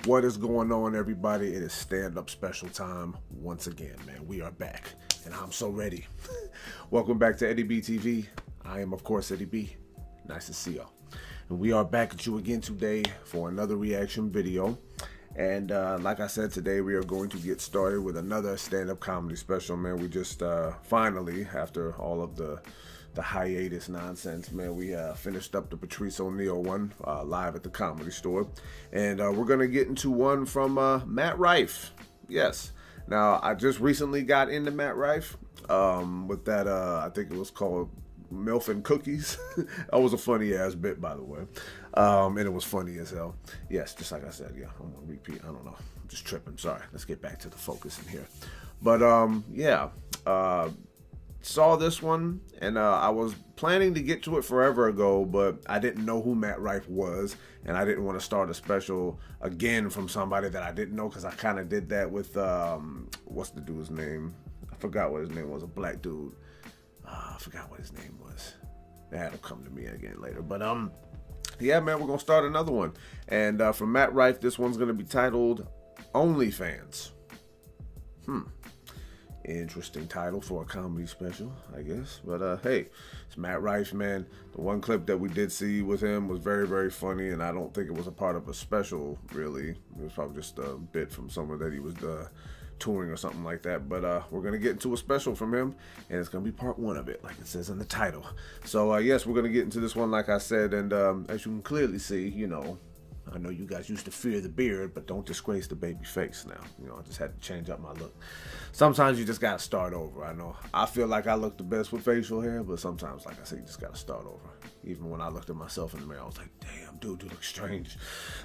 What is going on, everybody? It is stand-up special time once again, man. We are back, and I'm so ready. Welcome back to Eddie B TV. I am, of course, Eddie B. Nice to see y'all. And we are back at you again today for another reaction video. And like I said, today we are going to get started with another stand-up comedy special, man. We just finally, after all of the hiatus nonsense, man, we finished up the Patrice O'Neal one live at the Comedy Store, and we're gonna get into one from Matt Rife. Yes, now I just recently got into Matt Rife with that I think it was called MILF and Cookies. That was a funny ass bit, by the way, and it was funny as hell. Yes, just like I said. Yeah, I'm gonna repeat. I don't know, I'm just tripping. Sorry. Let's get back to the focus in here. But yeah, saw this one, and I was planning to get to it forever ago, but I didn't know who Matt Rife was, and I didn't want to start a special again from somebody that I didn't know, because I kind of did that with what's the dude's name? I forgot what his name was. A black dude. I forgot what his name was. That'll come to me again later. But yeah, man, we're gonna start another one, and from Matt Rife, this one's gonna be titled OnlyFans. Interesting title for a comedy special, I guess. But hey, it's Matt Rife, man. The one clip that we did see with him was very, very funny, and I don't think it was a part of a special, really. It was probably just a bit from somewhere that he was touring or something like that. But we're gonna get into a special from him, and it's gonna be part one of it, like it says in the title. So yes, we're gonna get into this one, like I said, and as you can clearly see, you know, I know you guys used to fear the beard, but don't disgrace the baby face now. You know, I just had to change up my look. Sometimes you just gotta start over. I know I feel like I look the best with facial hair, but sometimes, like I said, you just gotta start over. Even when I looked at myself in the mirror, I was like, damn, dude, you look strange.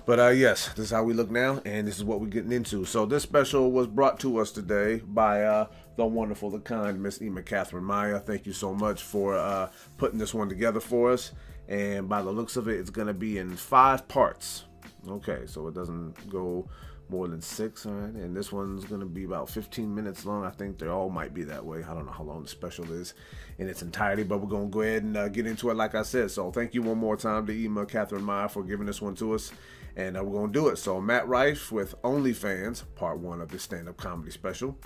But yes, this is how we look now, and this is what we're getting into. So this special was brought to us today by the wonderful, the kind Miss Emma Catherine Maia. Thank you so much for putting this one together for us. And by the looks of it, it's gonna be in 5 parts. Okay, so it doesn't go more than 6, all right? And this one's gonna be about 15 minutes long. I think they all might be that way. I don't know how long the special is in its entirety, but we're gonna go ahead and get into it, like I said. So thank you one more time to Emma Catherine Maia for giving this one to us, and we're gonna do it. So Matt Rife with OnlyFans, part 1 of this stand-up comedy special.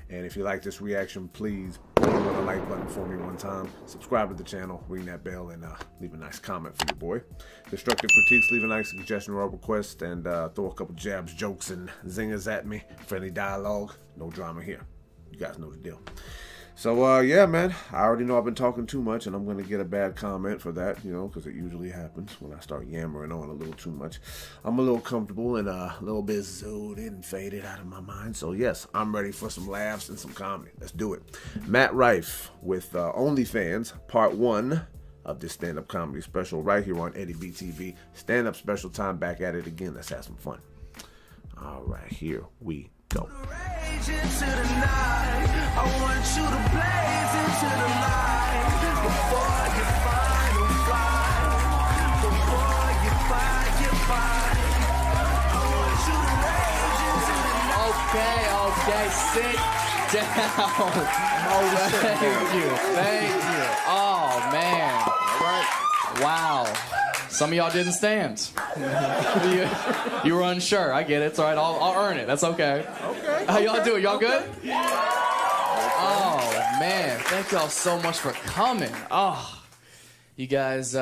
And if you like this reaction, please hit the like button for me one time. Subscribe to the channel, ring that bell, and leave a nice comment for your boy. Destructive critiques, leave a nice suggestion or request, and throw a couple jabs, jokes, and zingers at me. Friendly dialogue, no drama here. You guys know the deal. So yeah, man, I already know I've been talking too much, and I'm gonna get a bad comment for that, you know, because it usually happens when I start yammering on a little too much. I'm a little comfortable and a little bit zoned in and faded out of my mind. So yes, I'm ready for some laughs and some comedy. Let's do it. Matt Rife with OnlyFans, part 1 of this stand-up comedy special right here on Eddie B TV. Stand-up special time, back at it again. Let's have some fun. All right, here we go. I want you to blaze into the light before you final flight. Before you find your fight. I want you to rage into the night. Okay, sit down. Oh, thank you. Oh, man. All right. Wow. Some of y'all didn't stand. You were unsure. I get it. It's all right. I'll earn it. That's okay. Okay. How y'all doing? Y'all good? Oh, man. Thank y'all so much for coming. Oh, you guys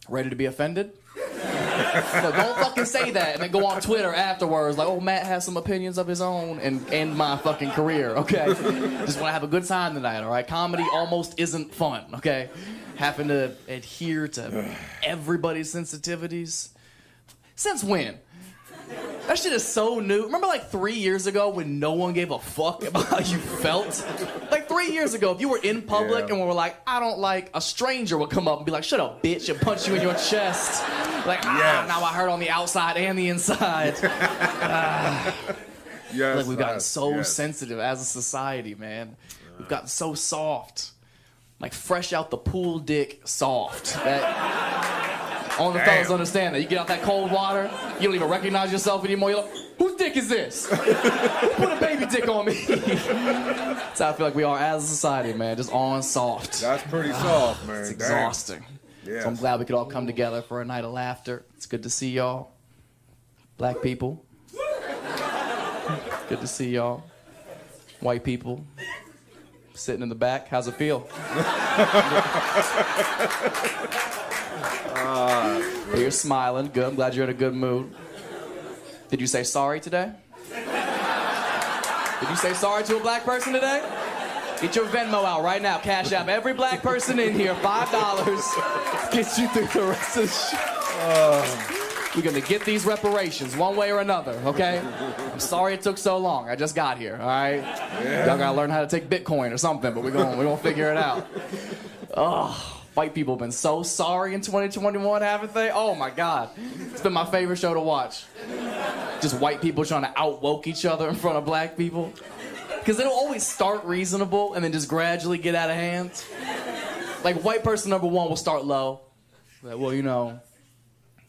ready to be offended? No, don't fucking say that and then go on Twitter afterwards like, oh, Matt has some opinions of his own and end my fucking career, okay? Just want to have a good time tonight, all right? Comedy almost isn't fun, okay? Having to adhere to everybody's sensitivities. Since when? That shit is so new. Remember like 3 years ago when no one gave a fuck about how you felt? Like 3 years ago, if you were in public and we were like, I don't like, a stranger would come up and be like, shut up, bitch, and punch you in your chest. Like, now I hurt on the outside and the inside. Yes, like we've gotten so sensitive as a society, man. We've gotten so soft. Like fresh out the pool dick soft. Only the fellas understand that. You get out that cold water, you don't even recognize yourself anymore. You're like, whose dick is this? Who put a baby dick on me? That's how I feel like we are as a society, man. Just on soft. That's pretty soft, man. It's exhausting. Yes. So I'm glad we could all come together for a night of laughter. It's good to see y'all. Black people. Good to see y'all. White people. Sitting in the back. How's it feel? You're smiling. Good. I'm glad you're in a good mood. Did you say sorry today? Did you say sorry to a black person today? Get your Venmo out right now. Cash App every black person in here. $5. Get you through the rest of the show. We're going to get these reparations one way or another, okay? I'm sorry it took so long. I just got here, all right? Yeah. Y'all got to learn how to take Bitcoin or something, but we're gonna figure it out. Oh, white people have been so sorry in 2021, haven't they? Oh, my God. It's been my favorite show to watch. Just white people trying to out-woke each other in front of black people. Because it'll always start reasonable and then just gradually get out of hand. Like, white person number one will start low. Like, well, you know,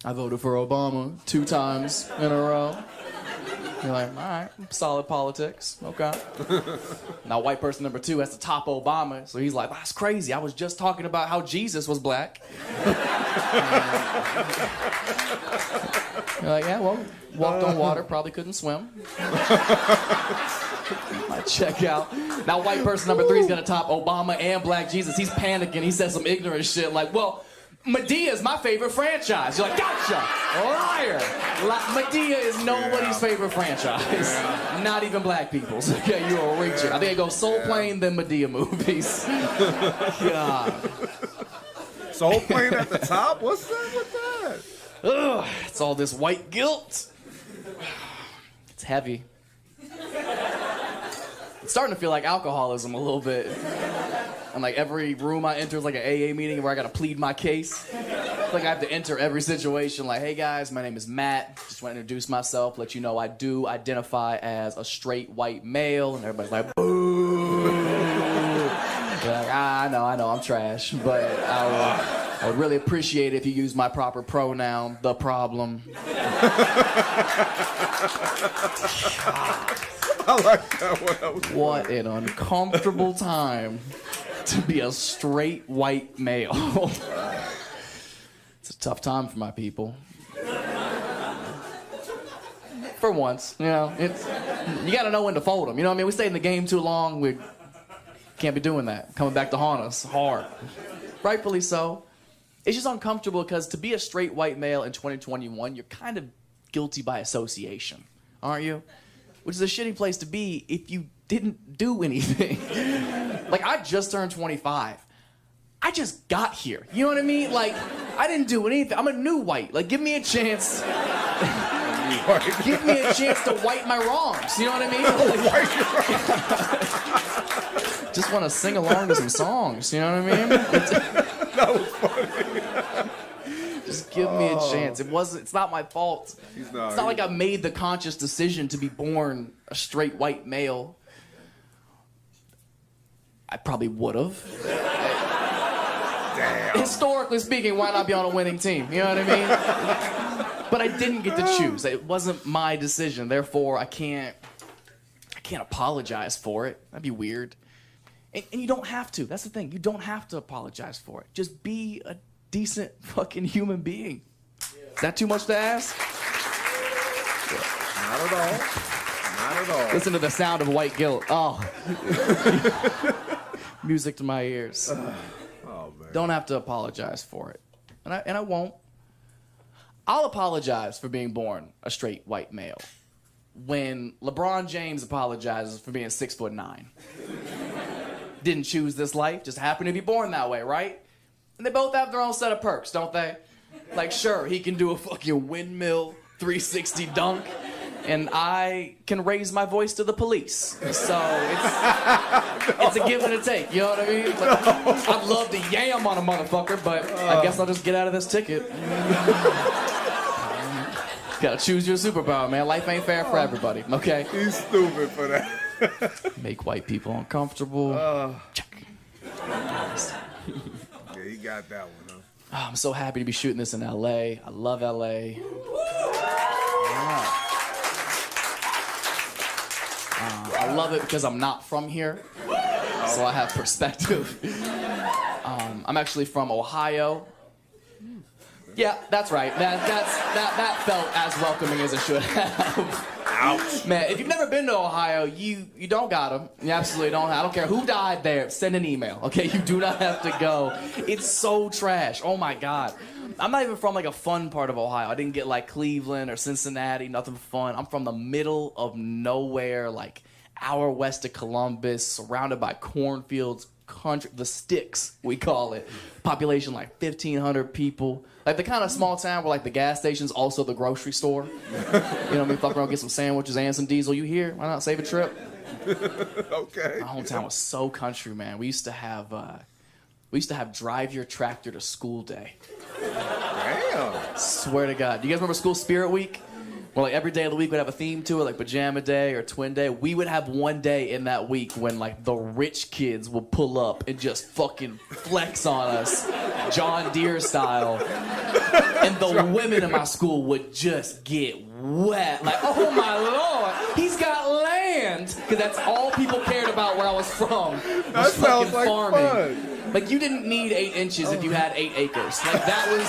I voted for Obama 2 times in a row. You're like, all right, solid politics, okay. Now white person number 2 has to top Obama, so he's like, that's crazy. I was just talking about how Jesus was black. You're like, yeah, well, walked on water, probably couldn't swim. I check out. Now white person number 3 is gonna top Obama and Black Jesus. He's panicking. He says some ignorant shit like, well, Medea is my favorite franchise. You're like, gotcha, liar. Medea is nobody's favorite franchise. Not even black people's. Okay, you're a reacher. I think it goes Soul Plane, then Medea movies. God. Soul Plane at the top? What's that with that? Ugh, it's all this white guilt. It's heavy. It's starting to feel like alcoholism a little bit. And like every room I enter is like an AA meeting where I gotta plead my case. Like I have to enter every situation like, hey guys, my name is Matt. Just want to introduce myself, let you know I do identify as a straight white male. And everybody's like, boo. Like, I know, I'm trash. But I would really appreciate it if you use my proper pronoun, the problem. I like that one. What an uncomfortable time to be a straight white male. It's a tough time for my people. For once, you know, you gotta know when to fold them. You know what I mean? We stay in the game too long, we can't be doing that. Coming back to haunt us hard. Rightfully so. It's just uncomfortable because to be a straight white male in 2021, you're kind of guilty by association, aren't you? Which is a shitty place to be if you didn't do anything. Like, I just turned 25. I just got here. You know what I mean? Like, I didn't do anything. I'm a new white. Like, give me a chance. Give me a chance to white my wrongs. You know what I mean? Like, just want to sing along to some songs. You know what I mean? That was funny. Just give me a chance. It's not my fault. It's not like I made the conscious decision to be born a straight white male. I probably would have. Damn. Historically speaking, why not be on a winning team? You know what I mean? But I didn't get to choose. It wasn't my decision. Therefore, I can't apologize for it. That'd be weird. And you don't have to. That's the thing. You don't have to apologize for it. Just be a decent fucking human being. Is that too much to ask? Not at all. Not at all. Listen to the sound of white guilt. Oh. Music to my ears. Oh, man. Don't have to apologize for it. And I won't. I'll apologize for being born a straight white male when LeBron James apologizes for being 6'9". Didn't choose this life, just happened to be born that way, right? And they both have their own set of perks, don't they? Like, sure, he can do a fucking windmill 360 dunk, and I can raise my voice to the police. So it's a give and a take, you know what I mean? Like, I'd love to yam on a motherfucker, but I guess I'll just get out of this ticket. Gotta choose your superpower, man. Life ain't fair for everybody, okay? He's stupid for that. Make white people uncomfortable. Check. Yeah, he got that one, huh? Oh, I'm so happy to be shooting this in LA. I love LA. Yeah. I love it because I'm not from here, so I have perspective. I'm actually from Ohio. Yeah, that's right. That felt as welcoming as it should have. Ouch. Man, if you've never been to Ohio, you don't got them. You absolutely don't. I don't care who died there. Send an email, okay? You do not have to go. It's so trash. Oh, my God. I'm not even from, like, a fun part of Ohio. I didn't get, like, Cleveland or Cincinnati, nothing fun. I'm from the middle of nowhere, like, hour west of Columbus, surrounded by cornfields, country, the sticks, we call it. Population, like, 1,500 people. Like, the kind of small town where, like, the gas station's also the grocery store. You know what I mean? Fuck around, get some sandwiches and some diesel. You here? Why not save a trip? Okay. My hometown was so country, man. We used to have drive your tractor to school day. Damn. Swear to God. Do you guys remember School Spirit Week? Where like every day of the week would have a theme to it, like Pajama Day or Twin Day. We would have one day in that week when like the rich kids would pull up and just fucking flex on us, John Deere style. And the women in my school would just get wet. Like, oh my Lord, he's got land. Because that's all people cared about where I was from. That sounds like farming. fun. Like, you didn't need 8 inches if you had 8 acres. Like, that was...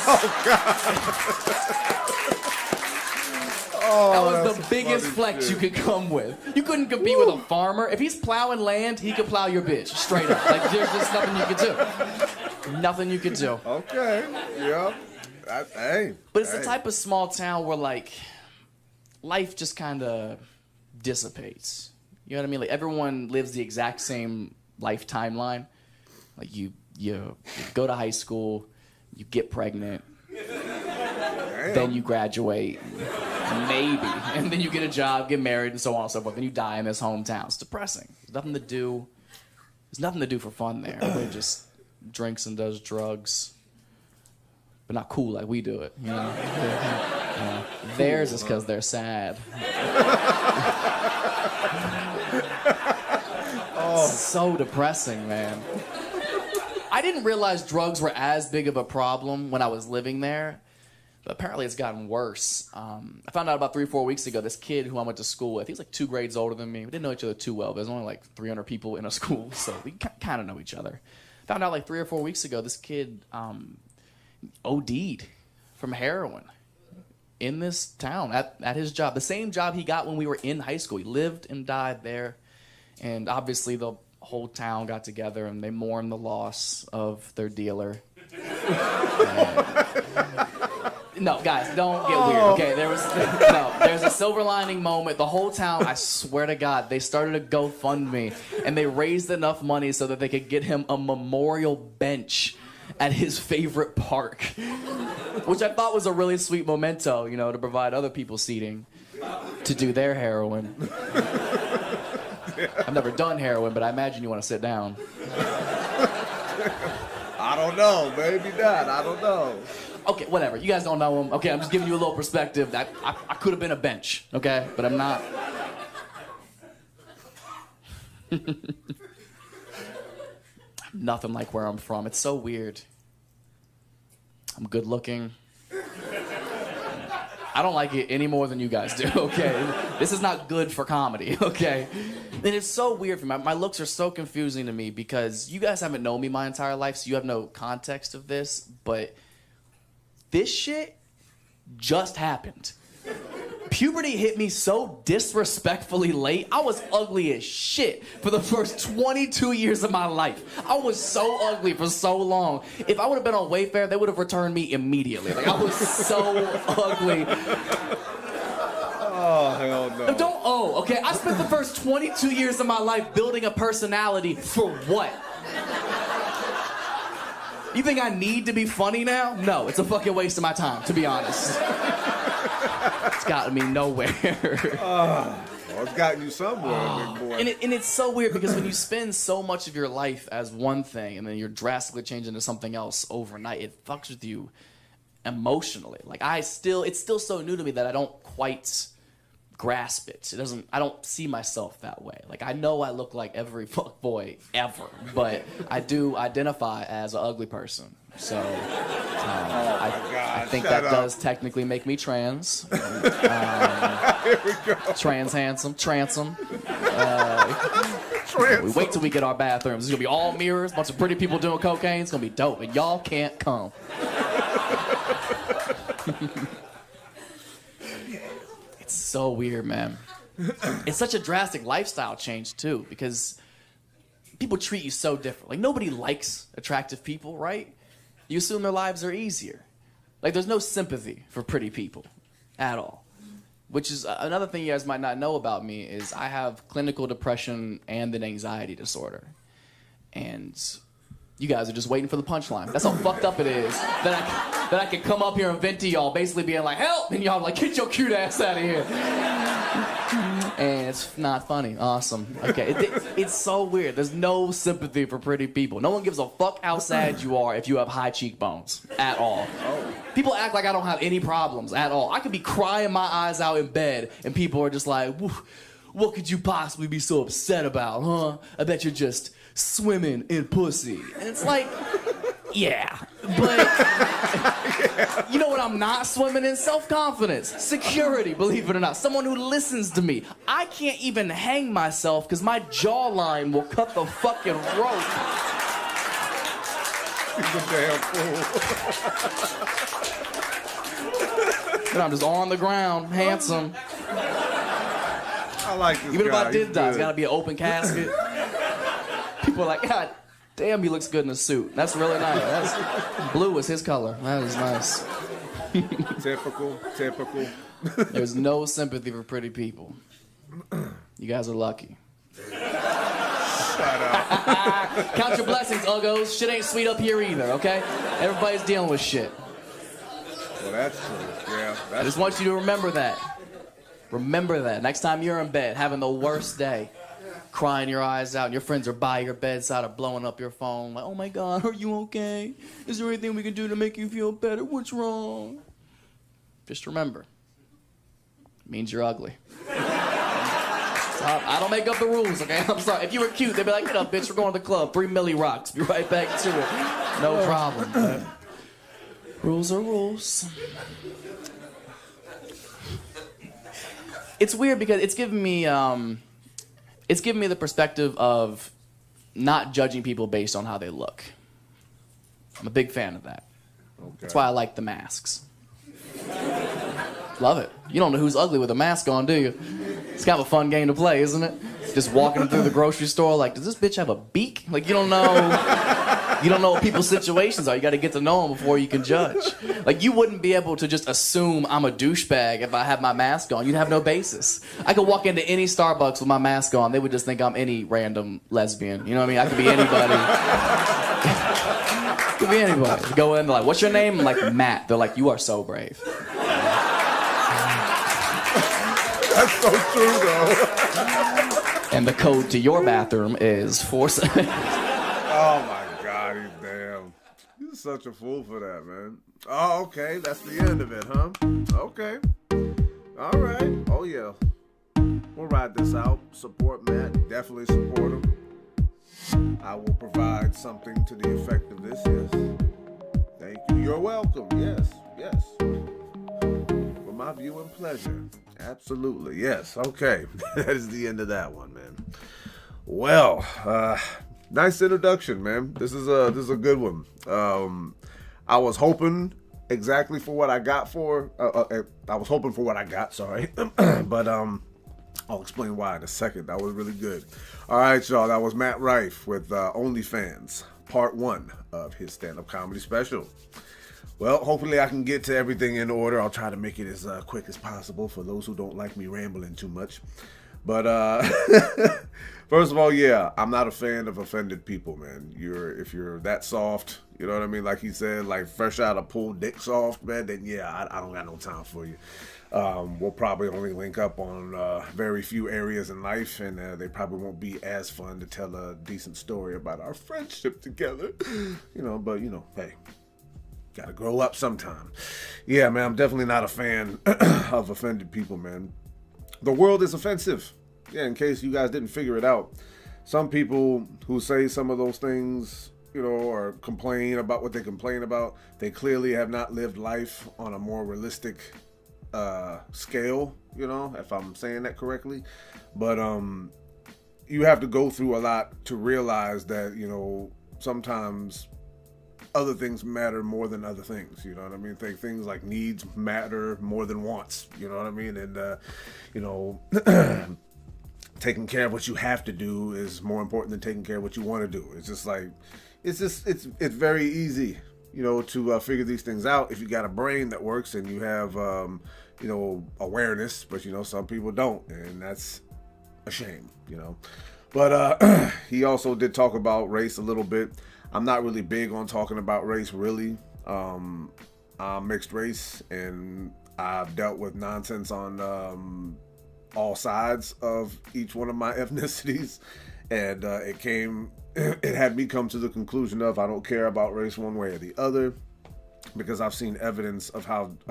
Oh, that was the biggest flex shit. you could come with. You couldn't compete with a farmer. If he's plowing land, he could plow your bitch. Straight up. Like, there's just nothing you could do. Nothing you could do. Okay. Yep. Hey. But it's the type of small town where, like, life just kind of dissipates. You know what I mean? Like, everyone lives the exact same life timeline. Like, you go to high school, you get pregnant, then you graduate, maybe, and then you get a job, get married, and so on and so forth. Then you die in this hometown. It's depressing. There's nothing to do. There's nothing to do for fun there. Everybody just drinks and does drugs, but not cool like we do it. You know? Theirs is because they're sad. It's so depressing, man. I didn't realize drugs were as big of a problem when I was living there, but apparently it's gotten worse. I found out about 3 or 4 weeks ago, this kid who I went to school with, he's like 2 grades older than me. We didn't know each other too well, but there's only like 300 people in a school, so we kind of know each other. Found out like 3 or 4 weeks ago, this kid OD'd from heroin in this town at his job. The same job he got when we were in high school. He lived and died there, and obviously the whole town got together and they mourned the loss of their dealer. No, guys, don't get weird, okay? There's a silver lining moment. The whole town, I swear to God, they started a GoFundMe and they raised enough money so that they could get him a memorial bench at his favorite park, which I thought was a really sweet memento, you know, to provide other people seating to do their heroin. I've never done heroin, but I imagine you want to sit down. I don't know. Maybe not. I don't know. Okay, whatever. You guys don't know him. Okay, I'm just giving you a little perspective. I could have been a bench, okay? But I'm not. Nothing like where I'm from. It's so weird. I'm good looking. I don't like it any more than you guys do, okay? This is not good for comedy, okay? And it's so weird for me. My looks are so confusing to me because you guys haven't known me my entire life, so you have no context of this, but this shit just happened. Puberty hit me so disrespectfully late. I was ugly as shit for the first 22 years of my life. I was so ugly for so long. If I would have been on Wayfair, they would have returned me immediately. Like, I was so ugly. Oh, hell no. Okay? I spent the first 22 years of my life building a personality for what? You think I need to be funny now? No, it's a fucking waste of my time, to be honest. It's gotten me nowhere. Well, it's gotten you somewhere, big boy. And it's so weird because when you spend so much of your life as one thing and then you're drastically changing to something else overnight, it fucks with you emotionally. Like, it's still so new to me that I don't quite grasp it. I don't see myself that way. Like, I know I look like every fuckboy ever, but I do identify as an ugly person. So I think that does technically make me trans. Here we go. Trans handsome, transom. We wait till we get our bathrooms. It's gonna be all mirrors, bunch of pretty people doing cocaine. It's gonna be dope, and y'all can't come. It's so weird, man. It's such a drastic lifestyle change, too, because people treat you so different. Like, nobody likes attractive people, right? You assume their lives are easier. Like, there's no sympathy for pretty people at all. Which is another thing you guys might not know about me is I have clinical depression and an anxiety disorder. And you guys are just waiting for the punchline. That's how fucked up it is that I can come up here and vent to y'all, basically being like, help! And y'all like, get your cute ass out of here. And it's not funny. Awesome. Okay. It's so weird. There's no sympathy for pretty people. No one gives a fuck how sad you are if you have high cheekbones at all. People act like I don't have any problems at all. I could be crying my eyes out in bed, and people are just like, what could you possibly be so upset about, huh? I bet you're just swimming in pussy. And it's like, yeah. But you know what I'm not swimming in? Self-confidence. Security, believe it or not. Someone who listens to me. I can't even hang myself because my jawline will cut the fucking rope. He's a damn fool. And I'm just on the ground, handsome. I like this Even guy. if I did die, it's gotta be an open casket. People are like, God damn, he looks good in a suit. That's really nice. Blue is his color. That is nice. Typical. There's no sympathy for pretty people. You guys are lucky. Shut up. Count your blessings, uggos. Shit ain't sweet up here either, okay? Everybody's dealing with shit. Well, that's true. Yeah. I just want you to remember that. Remember that. Next time you're in bed, having the worst day, crying your eyes out, and your friends are by your bedside or blowing up your phone, like, oh my God, are you okay? Is there anything we can do to make you feel better? What's wrong? Just remember, it means you're ugly. I don't make up the rules, okay? I'm sorry. If you were cute, they'd be like, get up, bitch, we're going to the club. 3 milli rocks. Be right back to it. No problem. But rules are rules. It's weird because it's given me the perspective of not judging people based on how they look. I'm a big fan of that. Okay. That's why I like the masks. Love it. You don't know who's ugly with a mask on, do you? It's kind of a fun game to play, isn't it? Just walking through the grocery store like, does this bitch have a beak? Like, you don't know what people's situations are. You got to get to know them before you can judge. Like, you wouldn't be able to just assume I'm a douchebag if I have my mask on. You'd have no basis. I could walk into any Starbucks with my mask on. They would just think I'm any random lesbian. You know what I mean? I could be anybody. Could be anybody. Go in, they're like, what's your name? I'm like, Matt. They're like, you are so brave. That's so true, though. And the code to your bathroom is 47. Oh, my God, he's damn. He's such a fool for that, man. Oh, okay, that's the end of it, huh? Okay. All right. Oh, yeah. We'll ride this out. Support Matt. Definitely support him. I will provide something to the effect of this, yes. Thank you. You're welcome. Yes. For my viewing pleasure. Absolutely. Yes. Okay. That is the end of that one, man. Well, nice introduction, man. This is a good one. I was hoping exactly for what I got I was hoping for what I got, sorry. But I'll explain why in a second. That was really good. All right, y'all. That was Matt Rife with OnlyFans, part 1 of his stand-up comedy special. Well, hopefully I can get to everything in order. I'll try to make it as quick as possible for those who don't like me rambling too much. But first of all, yeah, I'm not a fan of offended people, man. If you're that soft, you know what I mean? Like he said, like fresh out of pulled dick soft, man, then yeah, I don't got no time for you. We'll probably only link up on very few areas in life, and they probably won't be as fun to tell a decent story about our friendship together. But hey. Gotta grow up sometime. Yeah, man, I'm definitely not a fan of offended people, man. The world is offensive. Yeah, in case you guys didn't figure it out. Some people who say some of those things, or complain about what they complain about, they clearly have not lived life on a more realistic scale, if I'm saying that correctly. But you have to go through a lot to realize that, sometimes other things matter more than other things. You know what I mean? Things like needs matter more than wants. You know what I mean? And you know, taking care of what you have to do is more important than taking care of what you want to do. It's just like, it's very easy, you know, to figure these things out if you got a brain that works and you have, you know, awareness. But you know, some people don't, and that's a shame, you know. But he also did talk about race a little bit. I'm not really big on talking about race, really. I'm mixed race, and I've dealt with nonsense on all sides of each one of my ethnicities, and it had me come to the conclusion of I don't care about race one way or the other, because I've seen evidence of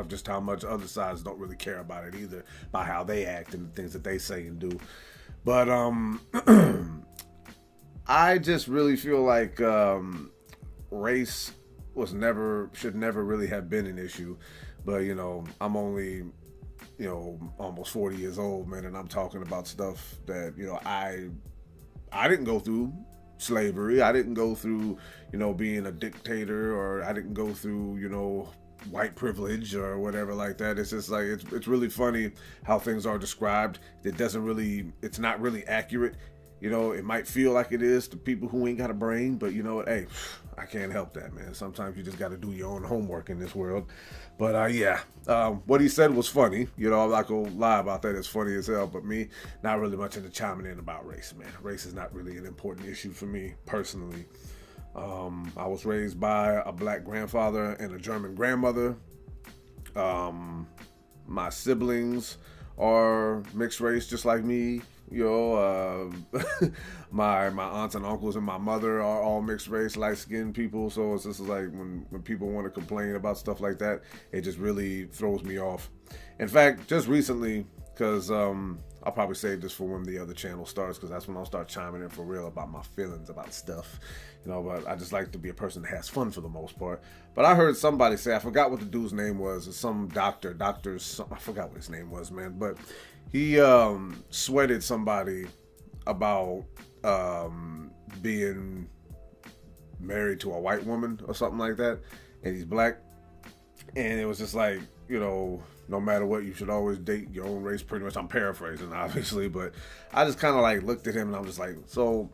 just how much other sides don't really care about it either, by how they act and the things that they say and do. But I just really feel like race should never really have been an issue. But you know, I'm only, you know, almost 40 years old, man, and I'm talking about stuff that, you know, I didn't go through slavery. I didn't go through, you know, being a dictator, or I didn't go through, you know, white privilege or whatever like that. It's just like, it's really funny how things are described. It's not really accurate. You know, it might feel like it is to people who ain't got a brain, but you know what? Hey, I can't help that, man. Sometimes you just got to do your own homework in this world. But yeah, what he said was funny. You know, I'm not gonna lie about that. It's funny as hell. But me, not really much into chiming in about race, man. Race is not really an important issue for me personally. I was raised by a black grandfather and a German grandmother. My siblings are mixed race, just like me. You know, my aunts and uncles and my mother are all mixed race, light-skinned people. So it's just like when people want to complain about stuff like that, it just really throws me off. In fact, just recently, because I'll probably save this for when the other channel starts, because that's when I'll start chiming in for real about my feelings about stuff. You know, but I just like to be a person that has fun for the most part. But I heard somebody say, I forgot what the dude's name was, some doctor, I forgot what his name was, man, but he sweated somebody about being married to a white woman or something like that, and he's black. And it was just like, you know, no matter what, you should always date your own race, pretty much. I'm paraphrasing, obviously, but I just kind of like looked at him and I'm just like, so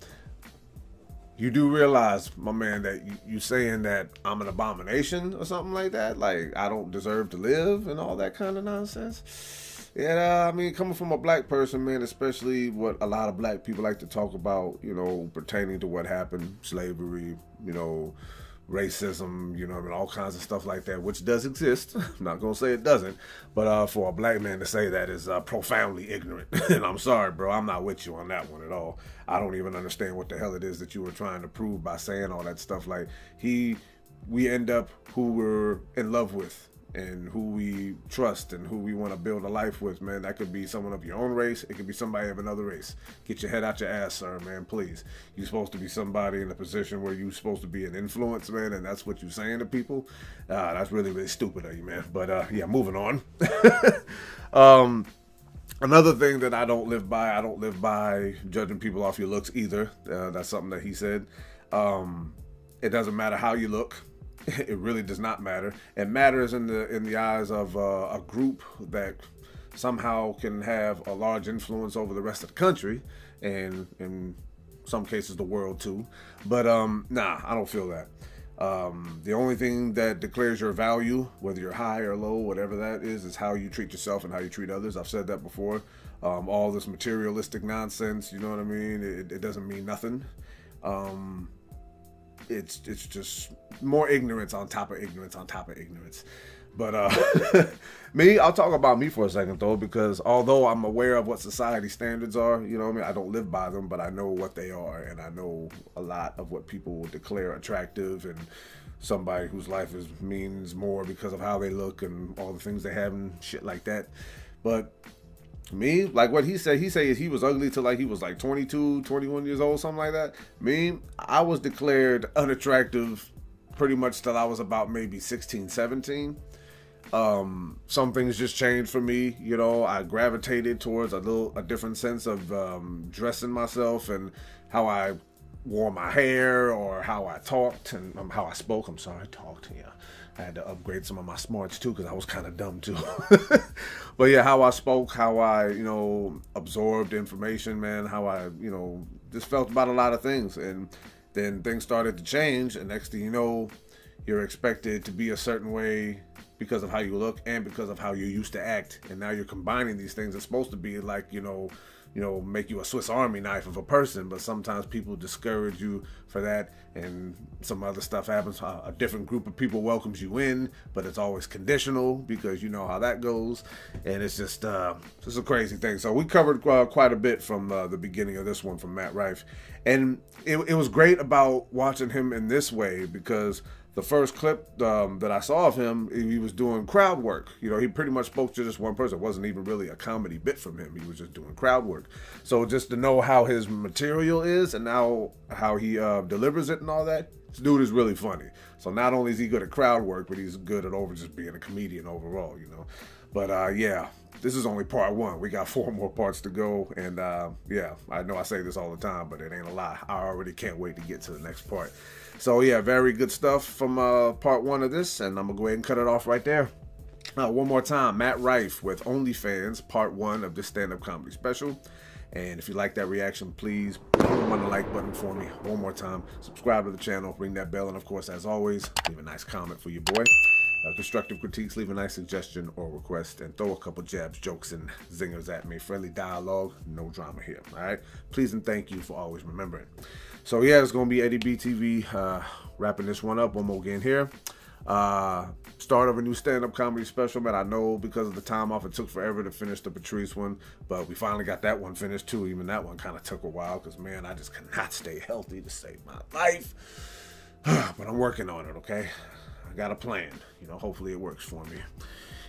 you do realize, my man, that you saying that I'm an abomination or something like that? Like, I don't deserve to live and all that kind of nonsense? And I mean, coming from a black person, man, especially what a lot of black people like to talk about, you know, pertaining to what happened, slavery, you know, racism, you know, I mean, all kinds of stuff like that, which does exist. I'm not going to say it doesn't, but for a black man to say that is profoundly ignorant. And I'm sorry, bro, I'm not with you on that one at all. I don't even understand what the hell it is that you were trying to prove by saying all that stuff. Like, we end up who we're in love with and who we trust and who we want to build a life with, man. That could be someone of your own race. It could be somebody of another race. Get your head out your ass, sir, man, please. You're supposed to be somebody in a position where you're supposed to be an influence, man, and that's what you're saying to people. That's really, really stupid of you, man. But yeah, moving on. Another thing that I don't live by judging people off your looks either. That's something that he said. It doesn't matter how you look. It really does not matter. It matters in the eyes of a group that somehow can have a large influence over the rest of the country, and in some cases the world too. But nah, I don't feel that. The only thing that declares your value, whether you're high or low, whatever that is how you treat yourself and how you treat others. I've said that before. All this materialistic nonsense, you know what I mean? It doesn't mean nothing. It's just more ignorance on top of ignorance on top of ignorance. But I'll talk about me for a second, though, because although I'm aware of what society standards are, you know what I mean, I don't live by them, but I know what they are, and I know a lot of what people will declare attractive, and somebody whose life means more because of how they look and all the things they have and shit like that. But me, like what he said he was ugly till like he was like 22, 21 years old, something like that. Me, I was declared unattractive pretty much till I was about maybe 16, 17. Some things just changed for me, you know. I gravitated towards a different sense of dressing myself and how I wore my hair or how I talked and how I spoke. I'm sorry, talked. Yeah, I had to upgrade some of my smarts too because I was kind of dumb too. But yeah, how I spoke, how I, you know, absorbed information, man, how I, you know, just felt about a lot of things. And then things started to change, and next thing you know, you're expected to be a certain way because of how you look and because of how you used to act. And now you're combining these things. It's supposed to be like, you know, make you a Swiss Army knife of a person, but sometimes people discourage you for that, and some other stuff happens. A different group of people welcomes you in, but it's always conditional because you know how that goes, and it's just a crazy thing. So we covered quite a bit from the beginning of this one from Matt Rife, and it was great about watching him in this way because the first clip that I saw of him, he was doing crowd work. You know, he pretty much spoke to just one person. It wasn't even really a comedy bit from him. He was just doing crowd work. So just to know how his material is and now how he delivers it and all that, this dude is really funny. So not only is he good at crowd work, but he's good at just being a comedian overall, you know. But yeah, this is only part one. We got 4 more parts to go. And yeah, I know I say this all the time, but it ain't a lie. I already can't wait to get to the next part. So yeah, very good stuff from part 1 of this, and I'm gonna go ahead and cut it off right there. One more time, Matt Rife with OnlyFans, part 1 of this stand-up comedy special. And if you like that reaction, please hit the like button for me. One more time, subscribe to the channel, ring that bell, and of course, as always, leave a nice comment for your boy. Constructive critiques, leave a nice suggestion or request, and throw a couple jabs, jokes, and zingers at me. Friendly dialogue, no drama here, all right? Please and thank you for always remembering. So yeah, it's going to be Eddie B TV wrapping this one up one more again here. Start of a new stand-up comedy special, man. I know because of the time off, it took forever to finish the Patrice one, but we finally got that one finished too. Even that one kind of took a while because, man, I just cannot stay healthy to save my life. But I'm working on it, okay? I got a plan. You know, hopefully it works for me.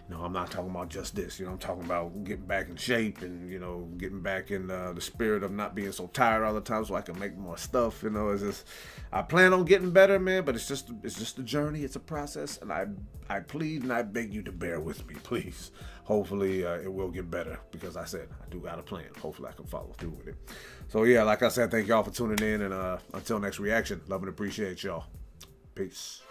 You know, I'm not talking about just this. You know, I'm talking about getting back in shape and, you know, getting back in the spirit of not being so tired all the time so I can make more stuff. You know, it's just, I plan on getting better, man, but it's just a journey. It's a process, and I plead and I beg you to bear with me, please. Hopefully it will get better because I said I do got a plan. Hopefully I can follow through with it. So yeah, like I said, thank y'all for tuning in, and until next reaction, love and appreciate y'all. Peace.